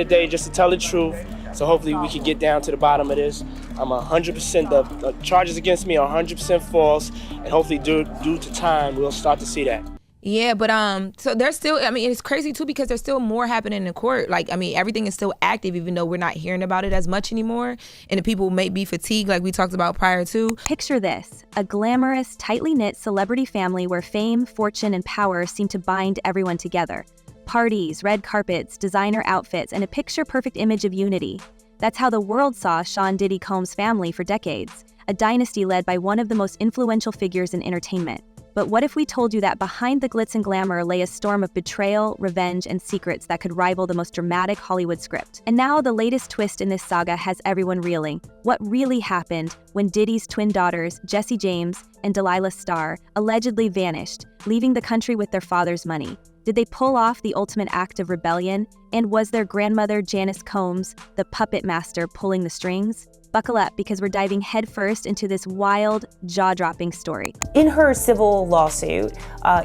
here today just to tell the truth. So hopefully we can get down to the bottom of this. I'm 100%, the charges against me are 100% false, and hopefully due to time, we'll start to see that. Yeah, but so there's still, I mean, it's crazy too because there's still more happening in court. Like, I mean, everything is still active even though we're not hearing about it as much anymore. And the people may be fatigued like we talked about prior to. Picture this, a glamorous, tightly knit celebrity family where fame, fortune, and power seem to bind everyone together. Parties, red carpets, designer outfits, and a picture-perfect image of unity. That's how the world saw Sean Diddy Combs' family for decades, a dynasty led by one of the most influential figures in entertainment. But what if we told you that behind the glitz and glamour lay a storm of betrayal, revenge, and secrets that could rival the most dramatic Hollywood script? And now the latest twist in this saga has everyone reeling. What really happened when Diddy's twin daughters, Jessie James and Delilah Starr, allegedly vanished, leaving the country with their father's money? Did they pull off the ultimate act of rebellion? And was their grandmother, Janice Combs, the puppet master pulling the strings? Buckle up because we're diving headfirst into this wild, jaw-dropping story. In her civil lawsuit,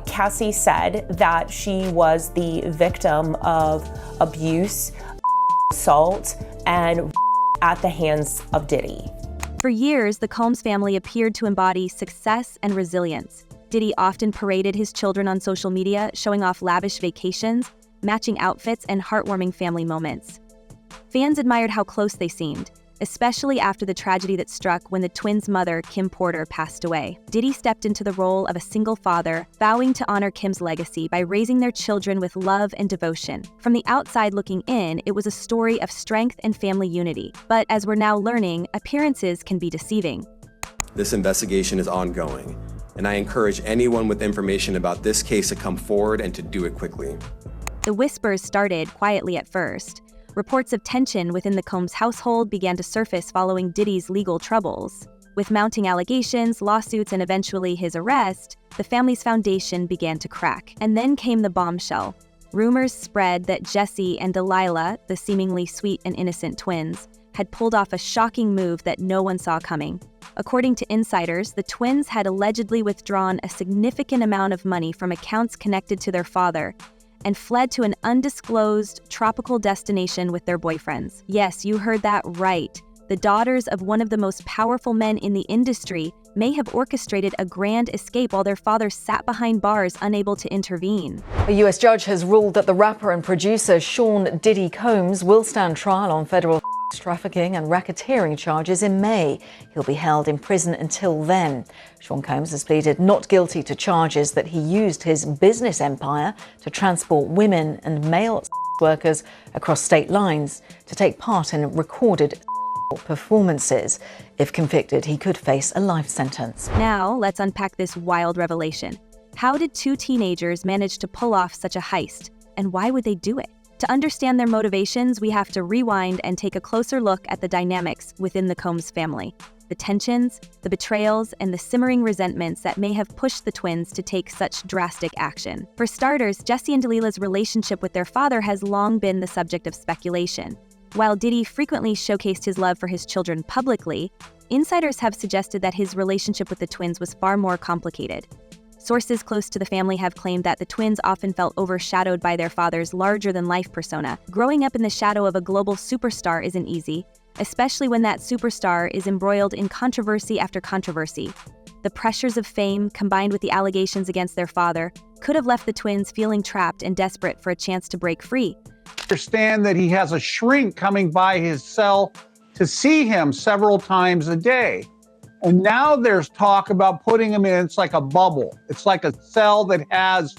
Cassie said that she was the victim of abuse, assault, and at the hands of Diddy. For years, the Combs family appeared to embody success and resilience. Diddy often paraded his children on social media, showing off lavish vacations, matching outfits, and heartwarming family moments. Fans admired how close they seemed, especially after the tragedy that struck when the twins' mother, Kim Porter, passed away. Diddy stepped into the role of a single father, vowing to honor Kim's legacy by raising their children with love and devotion. From the outside looking in, it was a story of strength and family unity. But as we're now learning, appearances can be deceiving. This investigation is ongoing, and I encourage anyone with information about this case to come forward and to do it quickly. The whispers started quietly at first. Reports of tension within the Combs household began to surface following Diddy's legal troubles. With mounting allegations, lawsuits, and eventually his arrest, the family's foundation began to crack. And then came the bombshell. Rumors spread that Jessie and Delilah, the seemingly sweet and innocent twins, had pulled off a shocking move that no one saw coming. According to insiders, the twins had allegedly withdrawn a significant amount of money from accounts connected to their father and fled to an undisclosed tropical destination with their boyfriends. Yes, you heard that right. The daughters of one of the most powerful men in the industry may have orchestrated a grand escape while their father sat behind bars, unable to intervene. A U.S. judge has ruled that the rapper and producer Sean Diddy Combs will stand trial on federal trafficking and racketeering charges in May. He'll be held in prison until then. Sean Combs has pleaded not guilty to charges that he used his business empire to transport women and male workers across state lines to take part in recorded performances. If convicted, he could face a life sentence. Now, let's unpack this wild revelation. How did two teenagers manage to pull off such a heist, and why would they do it? To understand their motivations, we have to rewind and take a closer look at the dynamics within the Combs family. The tensions, the betrayals, and the simmering resentments that may have pushed the twins to take such drastic action. For starters, Jessie and Delilah's relationship with their father has long been the subject of speculation. While Diddy frequently showcased his love for his children publicly, insiders have suggested that his relationship with the twins was far more complicated. Sources close to the family have claimed that the twins often felt overshadowed by their father's larger-than-life persona. Growing up in the shadow of a global superstar isn't easy, especially when that superstar is embroiled in controversy after controversy. The pressures of fame, combined with the allegations against their father, could have left the twins feeling trapped and desperate for a chance to break free. Understand that he has a shrink coming by his cell to see him several times a day. And now there's talk about putting him in, it's like a bubble. It's like a cell that has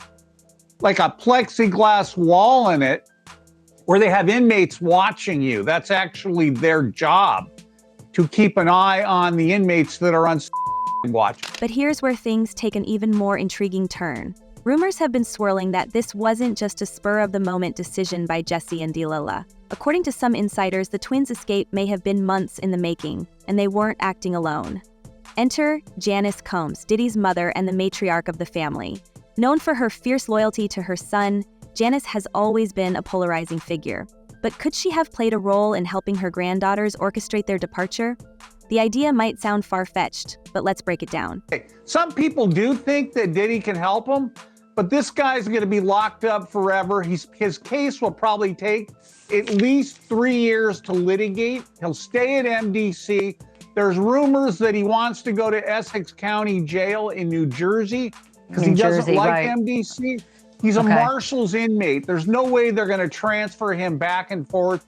like a plexiglass wall in it where they have inmates watching you. That's actually their job, to keep an eye on the inmates that are on watch. But here's where things take an even more intriguing turn. Rumors have been swirling that this wasn't just a spur-of-the-moment decision by Jessie and Delilah. According to some insiders, the twins' escape may have been months in the making, and they weren't acting alone. Enter Janice Combs, Diddy's mother and the matriarch of the family. Known for her fierce loyalty to her son, Janice has always been a polarizing figure. But could she have played a role in helping her granddaughters orchestrate their departure? The idea might sound far-fetched, but let's break it down. Some people do think that Diddy can help them, But this guy's going to be locked up forever. His case will probably take at least 3 years to litigate. He'll stay at MDC. There's rumors that he wants to go to Essex County Jail in New Jersey because he doesn't like MDC. He's a Marshals inmate. There's no way they're going to transfer him back and forth,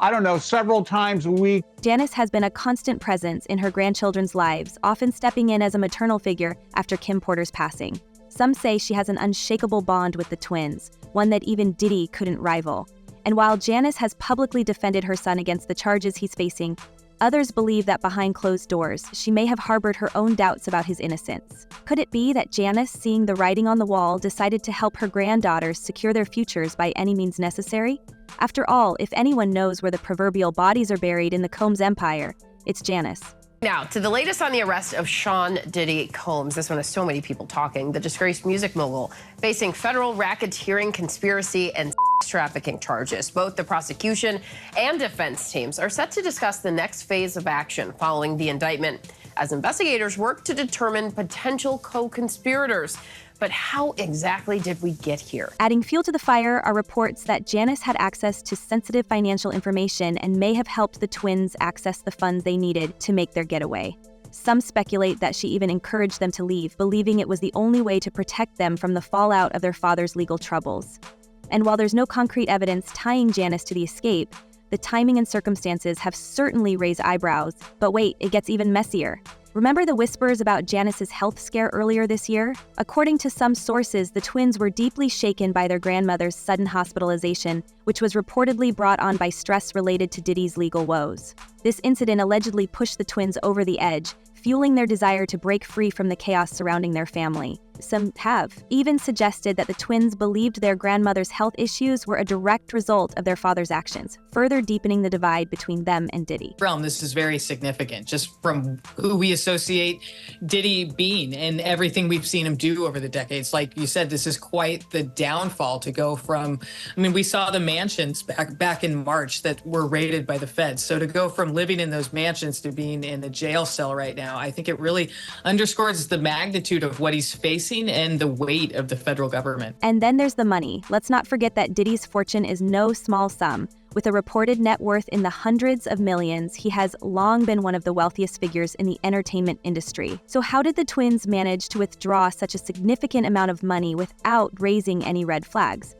I don't know, several times a week. Janice has been a constant presence in her grandchildren's lives, often stepping in as a maternal figure after Kim Porter's passing. Some say she has an unshakable bond with the twins, one that even Diddy couldn't rival. And while Janice has publicly defended her son against the charges he's facing, others believe that behind closed doors, she may have harbored her own doubts about his innocence. Could it be that Janice, seeing the writing on the wall, decided to help her granddaughters secure their futures by any means necessary? After all, if anyone knows where the proverbial bodies are buried in the Combs empire, it's Janice. Now, to the latest on the arrest of Sean Diddy Combs. This one has so many people talking. The disgraced music mogul facing federal racketeering, conspiracy, and trafficking charges. Both the prosecution and defense teams are set to discuss the next phase of action following the indictment as investigators work to determine potential co-conspirators. But how exactly did we get here? Adding fuel to the fire are reports that Janice had access to sensitive financial information and may have helped the twins access the funds they needed to make their getaway. Some speculate that she even encouraged them to leave, believing it was the only way to protect them from the fallout of their father's legal troubles. And while there's no concrete evidence tying Janice to the escape, the timing and circumstances have certainly raised eyebrows. But wait, it gets even messier. Remember the whispers about Janice's health scare earlier this year? According to some sources, the twins were deeply shaken by their grandmother's sudden hospitalization, which was reportedly brought on by stress related to Diddy's legal woes. This incident allegedly pushed the twins over the edge, fueling their desire to break free from the chaos surrounding their family. Some have even suggested that the twins believed their grandmother's health issues were a direct result of their father's actions, further deepening the divide between them and Diddy. This is very significant, just from who we associate Diddy being and everything we've seen him do over the decades. Like you said, this is quite the downfall to go from, we saw the mansions back in March that were raided by the feds. So to go from living in those mansions to being in a jail cell right now, I think it really underscores the magnitude of what he's facing and the weight of the federal government. And then there's the money. Let's not forget that Diddy's fortune is no small sum. With a reported net worth in the hundreds of millions, he has long been one of the wealthiest figures in the entertainment industry. So how did the twins manage to withdraw such a significant amount of money without raising any red flags?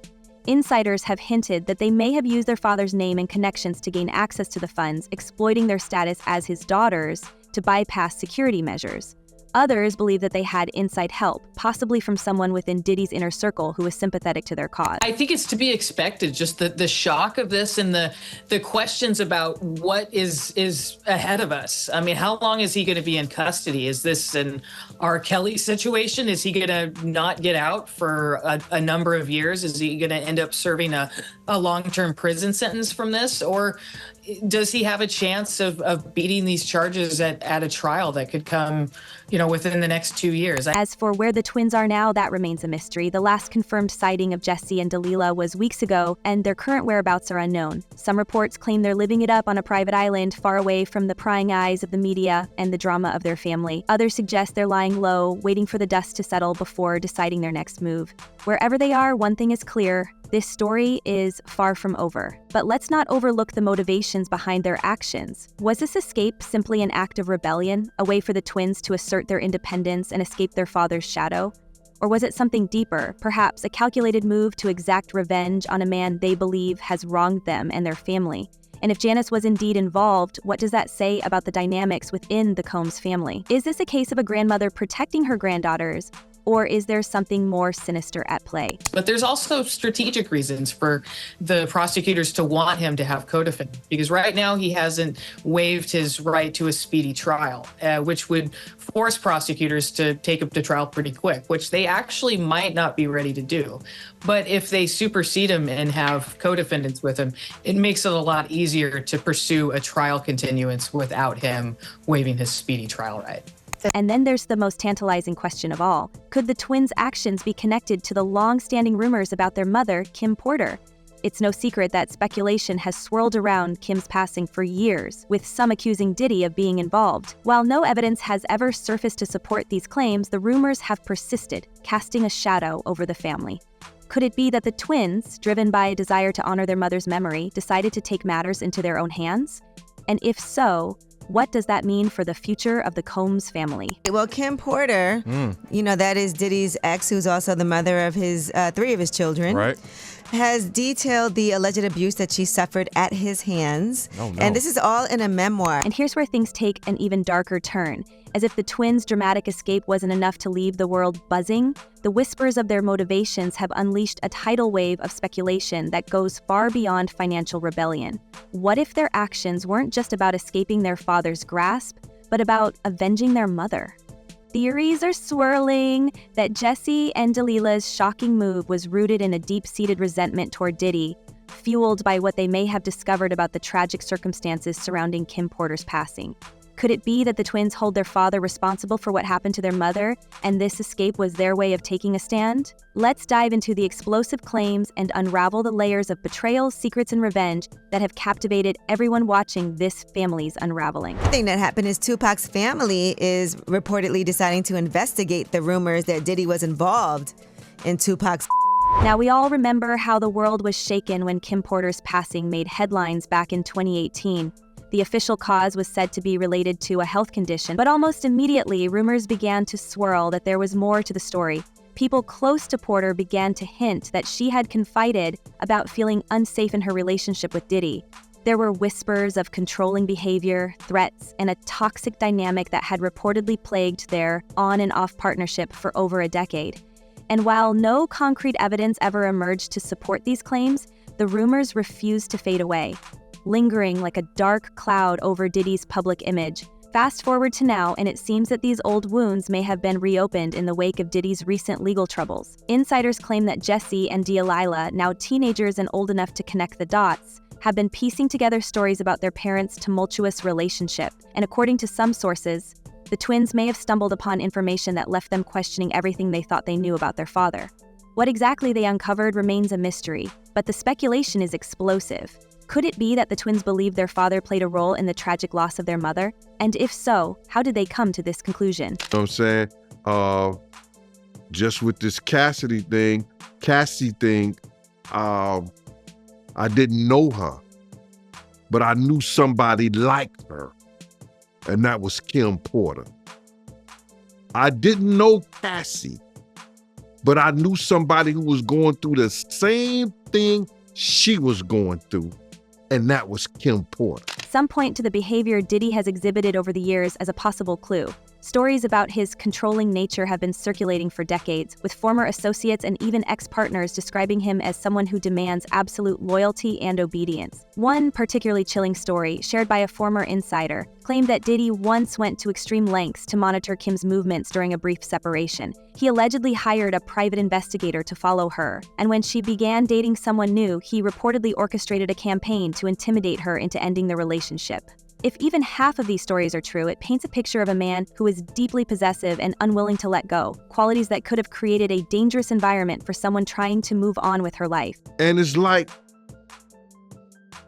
Insiders have hinted that they may have used their father's name and connections to gain access to the funds, exploiting their status as his daughters to bypass security measures. Others believe that they had inside help, possibly from someone within Diddy's inner circle who was sympathetic to their cause. I think it's to be expected, just the shock of this and the questions about what is ahead of us. How long is he going to be in custody? Is this an R. Kelly situation? Is he going to not get out for a number of years? Is he going to end up serving a long-term prison sentence from this? Or does he have a chance of beating these charges at a trial that could come, within the next 2 years? As for where the twins are now, that remains a mystery. The last confirmed sighting of Jesse and Delilah was weeks ago, and their current whereabouts are unknown. Some reports claim they're living it up on a private island far away from the prying eyes of the media and the drama of their family. Others suggest they're lying low, waiting for the dust to settle before deciding their next move. Wherever they are, one thing is clear. This story is far from over. But let's not overlook the motivations behind their actions. Was this escape simply an act of rebellion, a way for the twins to assert their independence and escape their father's shadow? Or was it something deeper, perhaps a calculated move to exact revenge on a man they believe has wronged them and their family? And if Janice was indeed involved, what does that say about the dynamics within the Combs family? Is this a case of a grandmother protecting her granddaughters? Or is there something more sinister at play? But there's also strategic reasons for the prosecutors to want him to have co-defendants, because right now he hasn't waived his right to a speedy trial, which would force prosecutors to take him to trial pretty quick, which they actually might not be ready to do. But if they supersede him and have co-defendants with him, it makes it a lot easier to pursue a trial continuance without him waiving his speedy trial right. And then there's the most tantalizing question of all. Could the twins' actions be connected to the long-standing rumors about their mother, Kim Porter? It's no secret that speculation has swirled around Kim's passing for years, with some accusing Diddy of being involved. While no evidence has ever surfaced to support these claims, the rumors have persisted, casting a shadow over the family. Could it be that the twins, driven by a desire to honor their mother's memory, decided to take matters into their own hands? And if so, what does that mean for the future of the Combs family? Well, Kim Porter, that is Diddy's ex, who's also the mother of his 3 of his children. Right. Has detailed the alleged abuse that she suffered at his hands. Oh, no. And this is all in a memoir. And here's where things take an even darker turn. As if the twins' dramatic escape wasn't enough to leave the world buzzing, the whispers of their motivations have unleashed a tidal wave of speculation that goes far beyond financial rebellion. What if their actions weren't just about escaping their father's grasp, but about avenging their mother? Theories are swirling that Jesse and Delilah's shocking move was rooted in a deep-seated resentment toward Diddy, fueled by what they may have discovered about the tragic circumstances surrounding Kim Porter's passing. Could it be that the twins hold their father responsible for what happened to their mother, and this escape was their way of taking a stand? Let's dive into the explosive claims and unravel the layers of betrayal, secrets, and revenge that have captivated everyone watching this family's unraveling. The thing that happened is Tupac's family is reportedly deciding to investigate the rumors that Diddy was involved in Tupac's. Now, we all remember how the world was shaken when Kim Porter's passing made headlines back in 2018. The official cause was said to be related to a health condition, but almost immediately, rumors began to swirl that there was more to the story. People close to Porter began to hint that she had confided about feeling unsafe in her relationship with Diddy. There were whispers of controlling behavior, threats, and a toxic dynamic that had reportedly plagued their on and off partnership for over a decade. And while no concrete evidence ever emerged to support these claims, the rumors refused to fade away, lingering like a dark cloud over Diddy's public image. Fast forward to now, and it seems that these old wounds may have been reopened in the wake of Diddy's recent legal troubles. Insiders claim that Jesse and Delilah, now teenagers and old enough to connect the dots, have been piecing together stories about their parents' tumultuous relationship. And according to some sources, the twins may have stumbled upon information that left them questioning everything they thought they knew about their father. What exactly they uncovered remains a mystery, but the speculation is explosive. Could it be that the twins believe their father played a role in the tragic loss of their mother? And if so, how did they come to this conclusion? You know what I'm saying? Just with this Cassie thing, I didn't know her, but I knew somebody like her, and that was Kim Porter. I didn't know Cassie, but I knew somebody who was going through the same thing she was going through, and that was Kim Porter. Some point to the behavior Diddy has exhibited over the years as a possible clue. Stories about his controlling nature have been circulating for decades, with former associates and even ex-partners describing him as someone who demands absolute loyalty and obedience. One particularly chilling story, shared by a former insider, claimed that Diddy once went to extreme lengths to monitor Kim's movements during a brief separation. He allegedly hired a private investigator to follow her, and when she began dating someone new, he reportedly orchestrated a campaign to intimidate her into ending the relationship. If even half of these stories are true, it paints a picture of a man who is deeply possessive and unwilling to let go, qualities that could have created a dangerous environment for someone trying to move on with her life. And it's like,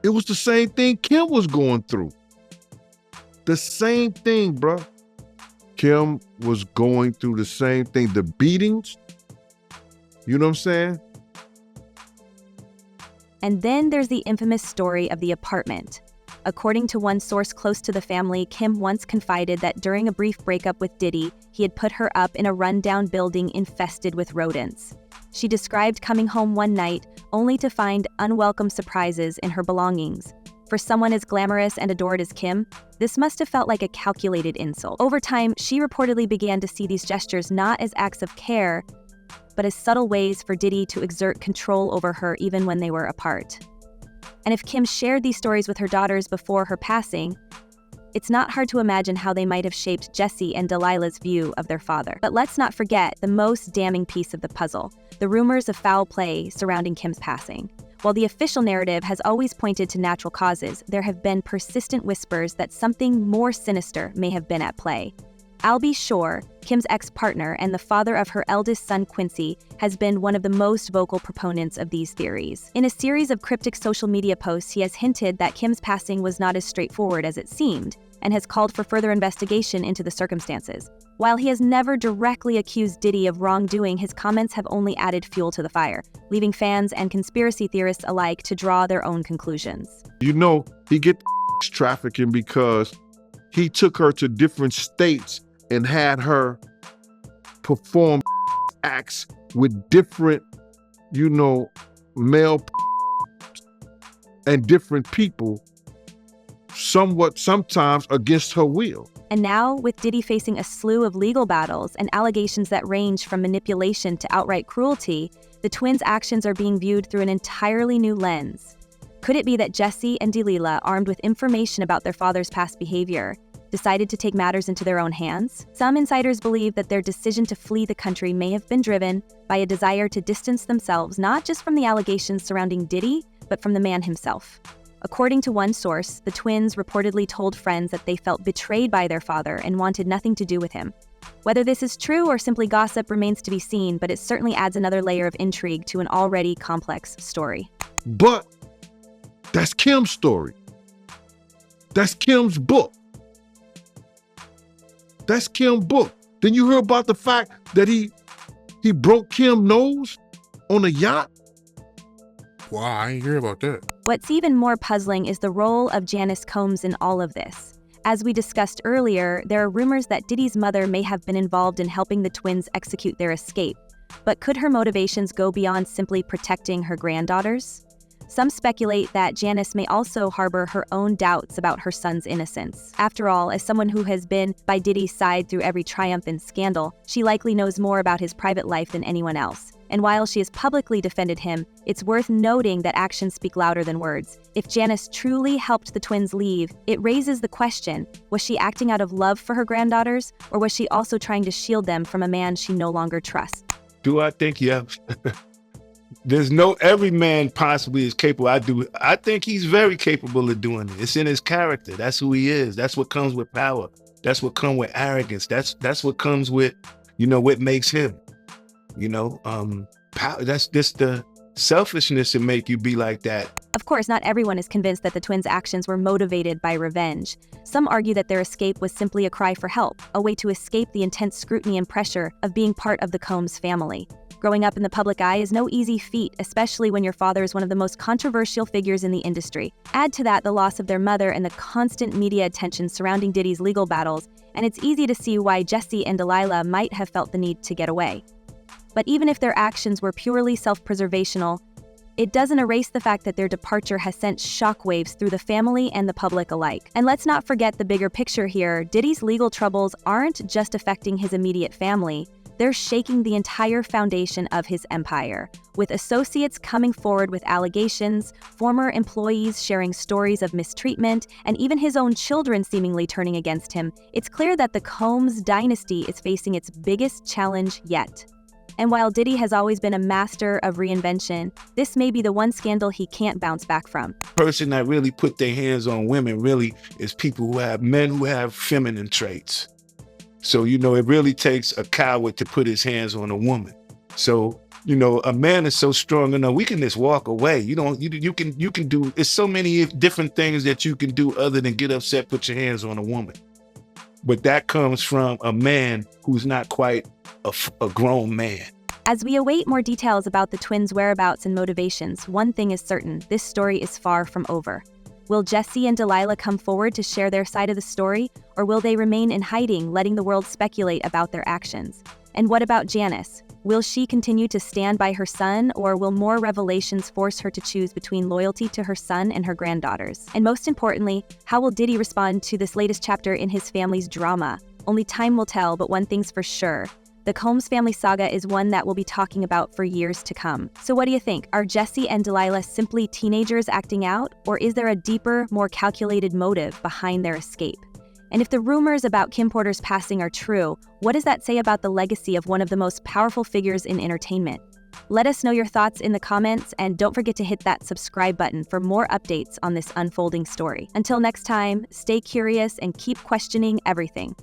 it was the same thing Kim was going through. The same thing, bro. Kim was going through the same thing. The beatings, you know what I'm saying? And then there's the infamous story of the apartment. According to one source close to the family, Kim once confided that during a brief breakup with Diddy, he had put her up in a rundown building infested with rodents. She described coming home one night only to find unwelcome surprises in her belongings. For someone as glamorous and adored as Kim, this must have felt like a calculated insult. Over time, she reportedly began to see these gestures not as acts of care, but as subtle ways for Diddy to exert control over her even when they were apart. And if Kim shared these stories with her daughters before her passing, it's not hard to imagine how they might have shaped Jesse and Delilah's view of their father. But let's not forget the most damning piece of the puzzle, the rumors of foul play surrounding Kim's passing. While the official narrative has always pointed to natural causes, there have been persistent whispers that something more sinister may have been at play. Albie Shore, Kim's ex-partner and the father of her eldest son Quincy, has been one of the most vocal proponents of these theories. In a series of cryptic social media posts, he has hinted that Kim's passing was not as straightforward as it seemed, and has called for further investigation into the circumstances. While he has never directly accused Diddy of wrongdoing, his comments have only added fuel to the fire, leaving fans and conspiracy theorists alike to draw their own conclusions. You know, he get trafficking because he took her to different states and had her perform acts with different, male and different people, sometimes against her will. And now, with Diddy facing a slew of legal battles and allegations that range from manipulation to outright cruelty, the twins' actions are being viewed through an entirely new lens. Could it be that Jesse and Delilah, armed with information about their father's past behavior, decided to take matters into their own hands? Some insiders believe that their decision to flee the country may have been driven by a desire to distance themselves not just from the allegations surrounding Diddy, but from the man himself. According to one source, the twins reportedly told friends that they felt betrayed by their father and wanted nothing to do with him. Whether this is true or simply gossip remains to be seen, but it certainly adds another layer of intrigue to an already complex story. But that's Kim's story. That's Kim's book. That's Kim's book. Then you hear about the fact that he broke Kim's nose on a yacht? Wow, I ain't hear about that. What's even more puzzling is the role of Janice Combs in all of this. As we discussed earlier, there are rumors that Diddy's mother may have been involved in helping the twins execute their escape. But could her motivations go beyond simply protecting her granddaughters? Some speculate that Janice may also harbor her own doubts about her son's innocence. After all, as someone who has been by Diddy's side through every triumph and scandal, she likely knows more about his private life than anyone else. And while she has publicly defended him, it's worth noting that actions speak louder than words. If Janice truly helped the twins leave, it raises the question, was she acting out of love for her granddaughters, or was she also trying to shield them from a man she no longer trusts? Do I think, yeah. Every man possibly is capable. I think he's very capable of doing it. It's in his character. That's who he is. That's what comes with power. That's what comes with arrogance. That's what comes with, what makes him. Power, that's just the selfishness to make you be like that. Of course, not everyone is convinced that the twins' actions were motivated by revenge. Some argue that their escape was simply a cry for help, a way to escape the intense scrutiny and pressure of being part of the Combs family. Growing up in the public eye is no easy feat, especially when your father is one of the most controversial figures in the industry. Add to that the loss of their mother and the constant media attention surrounding Diddy's legal battles, and it's easy to see why Jesse and Delilah might have felt the need to get away. But even if their actions were purely self-preservational, it doesn't erase the fact that their departure has sent shockwaves through the family and the public alike. And let's not forget the bigger picture here. Diddy's legal troubles aren't just affecting his immediate family. They're shaking the entire foundation of his empire. With associates coming forward with allegations, former employees sharing stories of mistreatment, and even his own children seemingly turning against him, it's clear that the Combs dynasty is facing its biggest challenge yet. And while Diddy has always been a master of reinvention, this may be the one scandal he can't bounce back from. Person that really put their hands on women really is men who have feminine traits. So, it really takes a coward to put his hands on a woman. So, a man is so strong enough, we can just walk away. You can do, it's so many different things that you can do other than get upset, put your hands on a woman. But that comes from a man who's not quite a grown man. As we await more details about the twins' whereabouts and motivations, one thing is certain, this story is far from over. Will Jesse and Delilah come forward to share their side of the story, or will they remain in hiding, letting the world speculate about their actions? And what about Janice? Will she continue to stand by her son, or will more revelations force her to choose between loyalty to her son and her granddaughters? And most importantly, how will Diddy respond to this latest chapter in his family's drama? Only time will tell, but one thing's for sure. The Combs family saga is one that we'll be talking about for years to come. So what do you think? Are Jesse and Delilah simply teenagers acting out, or is there a deeper, more calculated motive behind their escape? And if the rumors about Kim Porter's passing are true, what does that say about the legacy of one of the most powerful figures in entertainment? Let us know your thoughts in the comments, and don't forget to hit that subscribe button for more updates on this unfolding story. Until next time, stay curious and keep questioning everything.